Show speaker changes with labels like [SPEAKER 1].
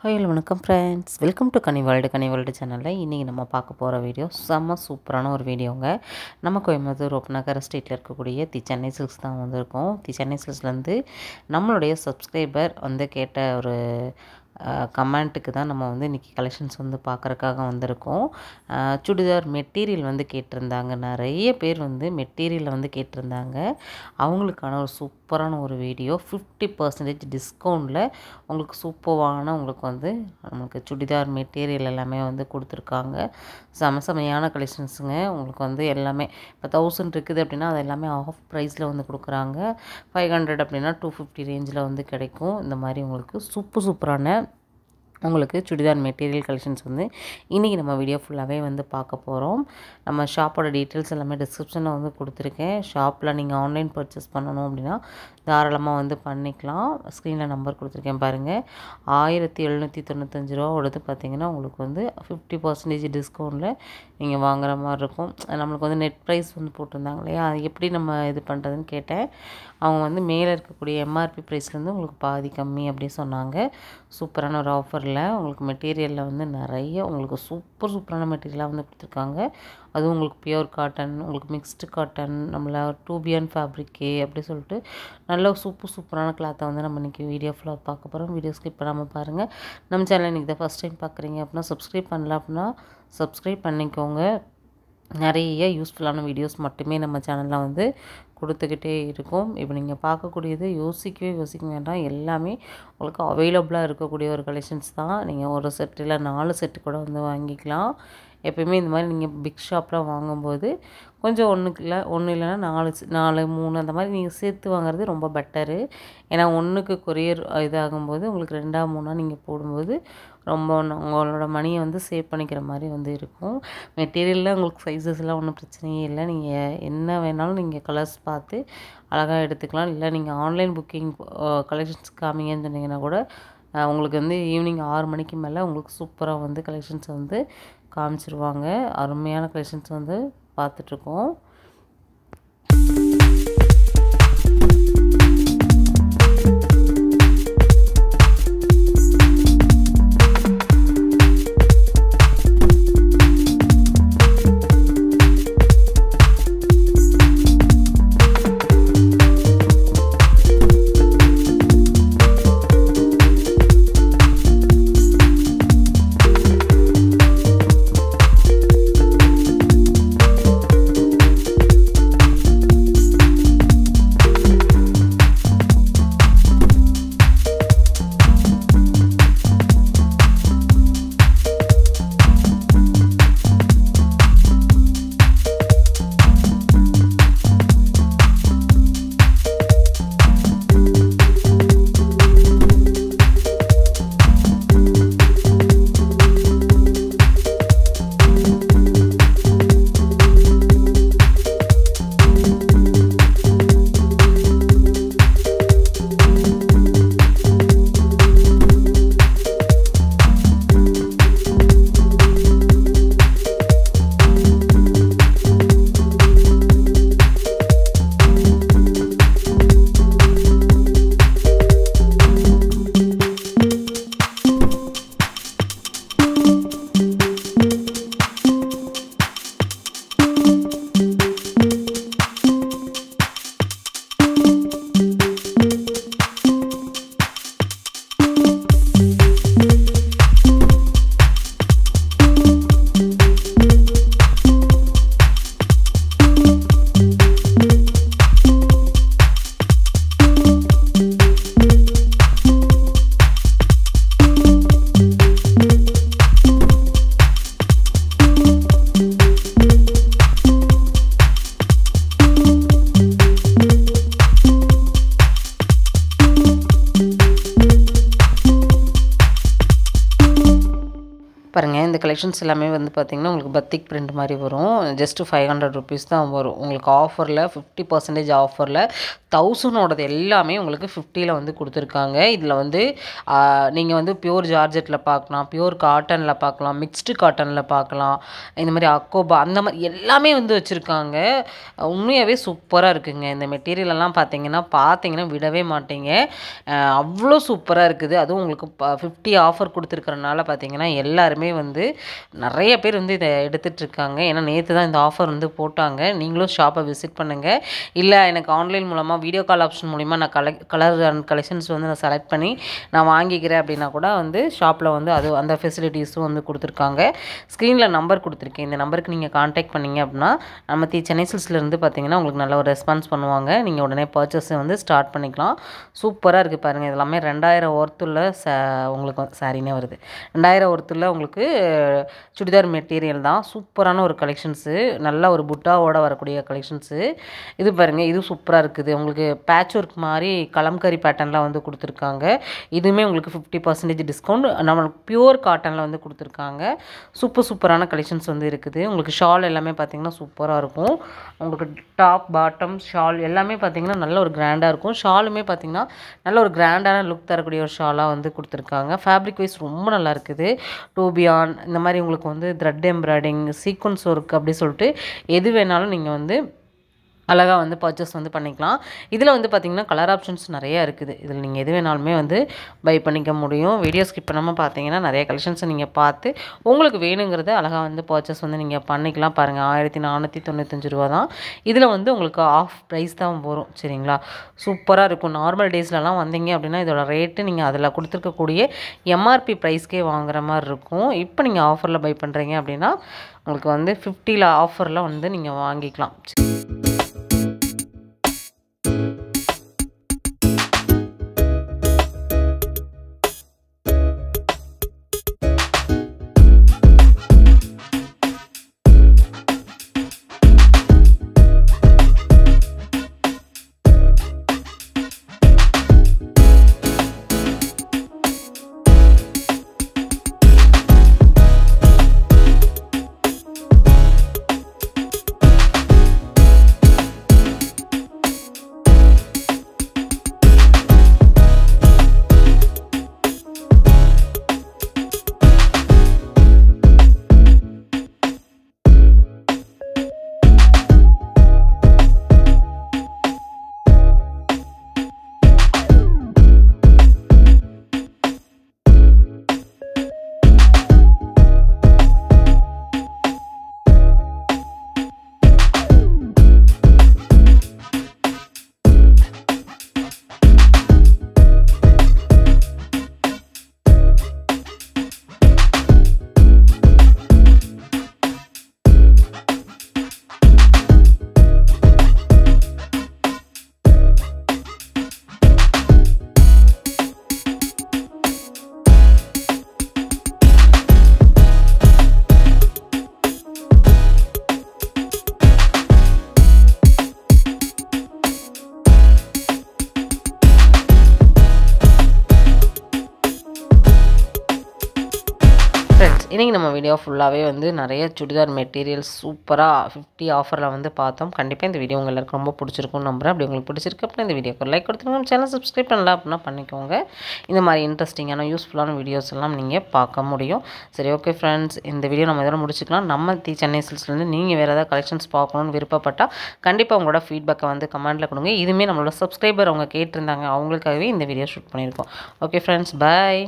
[SPEAKER 1] Hello வணக்கம் friends, welcome to Ghani world சேனலில் இன்றைக்கி நம்ம பார்க்க போகிற வீடியோ செம்ம சூப்பரான ஒரு வீடியோங்க. நம்ம கோயம்புத்தூர் ஒப்பனக்கார ஸ்ட்ரீட்டில் இருக்கக்கூடிய தி சென்னை சில்க்ஸ் தான் வந்திருக்கோம். தி சென்னை சில்க்ஸ்லேருந்து நம்மளுடைய சப்ஸ்கிரைபர் கேட்ட ஒரு கமெண்ட்டுக்கு தான் நம்ம இன்றைக்கி கலெக்ஷன்ஸ் பார்க்குறக்காக வந்திருக்கோம். சுடிதார் மெட்டீரியல் கேட்டிருந்தாங்க. நிறைய பேர் மெட்டீரியலில் கேட்டிருந்தாங்க. அவங்களுக்கான ஒரு சூப்பரான ஒரு வீடியோ 50% டிஸ்கவுண்டில் உங்களுக்கு சூப்பரான உங்களுக்கு நமக்கு சுடிதார் மெட்டீரியல் எல்லாமே கொடுத்துருக்காங்க. செமையான கலெக்ஷன்ஸுங்க. உங்களுக்கு எல்லாமே இப்போ 1000 இருக்குது அப்படின்னா அது எல்லாமே ஆஃப் ப்ரைஸில் கொடுக்குறாங்க. 500 அப்படின்னா 250 ரேஞ்சில் கிடைக்கும். இந்த மாதிரி உங்களுக்கு சூப்பரான உங்களுக்கு சுடிதார் மெட்டீரியல் கலெக்ஷன்ஸ் இன்றைக்கி நம்ம வீடியோ ஃபுல்லாகவே பார்க்க போகிறோம். நம்ம ஷாப்போட டீட்டெயில்ஸ் எல்லாமே டிஸ்கிரிப்ஷனில் கொடுத்துருக்கேன். ஷாப்பில் நீங்கள் ஆன்லைன் பர்ச்சேஸ் பண்ணணும் அப்படின்னா தாராளமாக பண்ணிக்கலாம். ஸ்க்ரீனில் நம்பர் கொடுத்துருக்கேன் பாருங்கள். 1795 ரூபாவோடது பார்த்திங்கன்னா உங்களுக்கு 50% டிஸ்கவுண்டில் நீங்கள் வாங்குகிற மாதிரி இருக்கும். நம்மளுக்கு நெட் ப்ரைஸ் போட்டிருந்தாங்க இல்லையா, அது எப்படி நம்ம இது பண்ணுறதுன்னு கேட்டேன். அவங்க மேலே இருக்கக்கூடிய எம்ஆர்பி ப்ரைஸ்லேருந்து உங்களுக்கு பாதி கம்மி அப்படி சொன்னாங்க. சூப்பரான ஒரு ஆஃபரில் உங்களுக்கு மெட்டீரியலில் நிறைய உங்களுக்கு சூப்பரான மெட்டீரியலாக கொடுத்துருக்காங்க. அதுவும் உங்களுக்கு பியூர் காட்டன், உங்களுக்கு மிக்ஸ்டு காட்டன், நம்மள டூபியன் ஃபேப்ரிக்கு அப்படி சொல்லிட்டு நல்ல சூப்பரான கிளாத்தை நம்ம இன்றைக்கி வீடியோ ஃபுல்லாக பார்க்க போகிறோம். வீடியோ ஸ்கிப் பண்ணாமல் பாருங்கள். நம்ம சேனல் இன்றைக்கி தான் ஃபஸ்ட் டைம் பார்க்குறீங்க அப்படின்னா சப்ஸ்கிரைப் பண்ணல அப்படின்னா சப்ஸ்கிரைப் பண்ணிக்கோங்க. நிறைய யூஸ்ஃபுல்லான வீடியோஸ் மட்டுமே நம்ம சேனலில் கொடுத்துக்கிட்டே இருக்கும். இப்போ நீங்கள் பார்க்கக்கூடியது யோசிக்க வேண்டாம். எல்லாமே உங்களுக்கு அவைலபிளாக இருக்கக்கூடிய ஒரு கலெக்ஷன்ஸ் தான். நீங்கள் ஒரு செட்டு இல்லை 4 செட்டு கூட வாங்கிக்கலாம். எப்பயுமே இந்த மாதிரி நீங்கள் பிக் ஷாப்பில் வாங்கும்போது கொஞ்சம் ஒன்று இல்லைன்னா 4 3 அந்த மாதிரி நீங்கள் சேர்த்து வாங்குறது ரொம்ப பெட்டரு. ஏன்னா ஒன்றுக்கு கொரியர் இதாகும்போது உங்களுக்கு 2 3 நீங்கள் போடும்போது ரொம்ப உங்களோட மணியை சேவ் பண்ணிக்கிற மாதிரி இருக்கும். மெட்டீரியலில் உங்களுக்கு சைஸஸ்லாம் ஒன்றும் பிரச்சனையே இல்லை. நீங்கள் என்ன வேணாலும் நீங்கள் கலர்ஸ் பார்த்து அழகாக எடுத்துக்கலாம். இல்லை நீங்கள் ஆன்லைன் புக்கிங் கலெக்ஷன்ஸ் காமிங்கன்னு சொன்னீங்கன்னா கூட உங்களுக்கு ஈவினிங் 6 மணிக்கு மேலே உங்களுக்கு சூப்பராக கலெக்ஷன்ஸ் காமிச்சிருவாங்க. அருமையான கலெக்ஷன்ஸ் பார்த்துட்ருக்கோம். பாருங்கள், இந்த கலெக்ஷன்ஸ் எல்லாமே வந்து பார்த்திங்கன்னா உங்களுக்கு பத்திக் பிரிண்ட் மாதிரி வரும். ஜஸ்ட்டு 500 ருபீஸ் தான் வரும். உங்களுக்கு ஆஃபரில் 50% ஆஃபரில் 1000ஓடது எல்லாமே உங்களுக்கு 50ல் வந்து கொடுத்துருக்காங்க. இதில் வந்து நீங்கள் வந்து பியூர் ஜார்ஜெட்டில் பார்க்கலாம், பியூர் காட்டனில் பார்க்கலாம், மிக்ஸ்டு காட்டனில் பார்க்கலாம், இந்த மாதிரி அக்கோபா அந்த மாதிரி எல்லாமே வந்து வச்சுருக்காங்க. உண்மையாகவே சூப்பராக இருக்குங்க. இந்த மெட்டீரியலெல்லாம் பார்த்தீங்கன்னா விடவே மாட்டீங்க. அவ்வளோ சூப்பராக இருக்குது. அதுவும் உங்களுக்கு 50 ஆஃபர் கொடுத்துருக்கறனால பார்த்தீங்கன்னா எல்லாருமே வந்து நிறைய பேர் வந்து இதை எடுத்துகிட்ருக்காங்க. ஏன்னா நேற்று தான் இந்த ஆஃபர் வந்து போட்டாங்க. நீங்களும் ஷாப்பை விசிட் பண்ணுங்கள். இல்லை எனக்கு ஆன்லைன் மூலமாக வீடியோ கால் ஆப்ஷன் மூலிமா நான் கலர் அண்ட் கலெக்ஷன்ஸ் வந்து நான் செலக்ட் பண்ணி நான் வாங்கிக்கிறேன் அப்படின்னா கூட வந்து ஷாப்பில் வந்து அந்த ஃபெசிலிட்டிஸும் வந்து கொடுத்துருக்காங்க. ஸ்க்ரீனில் நம்பர் கொடுத்துருக்கேன். இந்த நம்பருக்கு நீங்கள் கான்டாக்ட் பண்ணிங்க அப்படின்னா நம்ம சென்னை சில்க்ஸ்லேருந்து பார்த்தீங்கன்னா உங்களுக்கு நல்ல ஒரு ரெஸ்பான்ஸ் பண்ணுவாங்க. நீங்கள் உடனே பர்ச்சேஸை வந்து ஸ்டார்ட் பண்ணிக்கலாம். சூப்பராக இருக்குது பாருங்கள். இது எல்லாமே 2000 ஒர்த்துள்ள உங்களுக்கு சாரினே வருது. 2000 ஒர்த்துள்ள உங்களுக்கு சுடிதார் மெட்டீரியல் தான். சூப்பரான ஒரு கலெக்ஷன்ஸு, நல்ல ஒரு புட்டாவோட வரக்கூடிய கலெக்ஷன்ஸு. இது பாருங்கள், இது சூப்பராக இருக்குது. உங்களுக்கு பேட்ச் ஒர்க் மாதிரி கலம்கரி பேட்டர்னில் வந்து கொடுத்துருக்காங்க. இதுவுமே உங்களுக்கு 50% டிஸ்கவுண்ட். நம்மளுக்கு பியூர் காட்டனில் வந்து கொடுத்துருக்காங்க. சூப்பரான கலெக்ஷன்ஸ் வந்து இருக்குது. உங்களுக்கு ஷால் எல்லாமே பார்த்திங்கன்னா சூப்பராக இருக்கும். உங்களுக்கு டாப் பாட்டம் ஷால் எல்லாமே பார்த்திங்கன்னா நல்ல ஒரு கிராண்டாக இருக்கும். ஷாலுமே பார்த்திங்கன்னா நல்ல ஒரு கிராண்டான லுக் தரக்கூடிய ஒரு ஷாலாக வந்து கொடுத்துருக்காங்க. ஃபேப்ரிக் வைஸ் ரொம்ப நல்லா இருக்குது. டூபியான் இந்த மாதிரி உங்களுக்கு வந்து த்ரெட் எம்ப்ராய்டிங், சீக்வன்ஸ் ஒர்க் அப்படி சொல்லிட்டு எது வேணாலும் நீங்கள் வந்து அழகாக வந்து பர்ச்சேஸ் வந்து பண்ணிக்கலாம். இதில் வந்து பார்த்திங்கன்னா கலர் ஆப்ஷன்ஸ் நிறையா இருக்குது. இதில் நீங்கள் எது வேணாலுமே வந்து பை பண்ணிக்க முடியும். வீடியோ ஸ்கிப் பண்ணாமல் பார்த்தீங்கன்னா நிறைய கலெக்ஷன்ஸை நீங்கள் பார்த்து உங்களுக்கு வேணுங்கிறத அழகாக வந்து பர்ச்சேஸ் வந்து நீங்கள் பண்ணிக்கலாம். பாருங்கள், 1495 ரூபா தான். இதில் வந்து உங்களுக்கு ஆஃப் ப்ரைஸ் தான் வரும். சரிங்களா? சூப்பராக இருக்கும். நார்மல் டேஸ்லலாம் வந்தீங்க அப்படின்னா இதோட ரேட்டு நீங்கள் அதில் கொடுத்துருக்கக்கூடிய எம்ஆர்பி ப்ரைஸ்க்கே வாங்குற மாதிரி இருக்கும். இப்போ நீங்கள் ஆஃபரில் பை பண்ணுறீங்க அப்படின்னா உங்களுக்கு வந்து 50ல் ஆஃபரில் வந்து நீங்கள் வாங்கிக்கலாம். ஃப்ரெண்ட்ஸ், இன்றைக்கி நம்ம வீடியோ ஃபுல்லாகவே வந்து நிறைய சுடிதார் மெட்டீரியல்ஸ் சூப்பராக 50 ஆஃபரில் வந்து பார்த்தோம். கண்டிப்பாக இந்த வீடியோ உங்களுக்கு ரொம்ப பிடிச்சிருக்கும்னு நம்புகிறேன். அப்படி உங்களுக்கு பிடிச்சிருக்கு அப்படின்னா இந்த வீடியோக்கு லைக் கொடுத்துருங்க. நம்ம சேனல் சப்ஸ்கிரைப் பண்ணலாம் அப்படின்னா பண்ணிக்கோங்க. இந்த மாதிரி இன்ட்ரெஸ்டிங்கான யூஸ்ஃபுல்லான வீடியோஸ் எல்லாம் நீங்கள் பார்க்க முடியும். சரி, ஓகே ஃப்ரெண்ட்ஸ், இந்த வீடியோ நம்ம இதோட முடிச்சுக்கலாம். நம்ம சென்னை சில்க்ஸ்லேருந்து நீங்கள் வேறு ஏதாவது கலெக்ஷன்ஸ் பார்க்கணுன்னு விருப்பப்பட்டால் கண்டிப்பாக உங்களோட ஃபீட்பேக்கை வந்து கமெண்ட்டில் கொடுங்க. இதுவுமே நம்மளோட சப்ஸ்கிரைபர் அவங்க கேட்டிருந்தாங்க, அவங்களுக்காகவே இந்த வீடியோ ஷூட் பண்ணியிருக்கோம். ஓகே ஃப்ரெண்ட்ஸ், பாய்.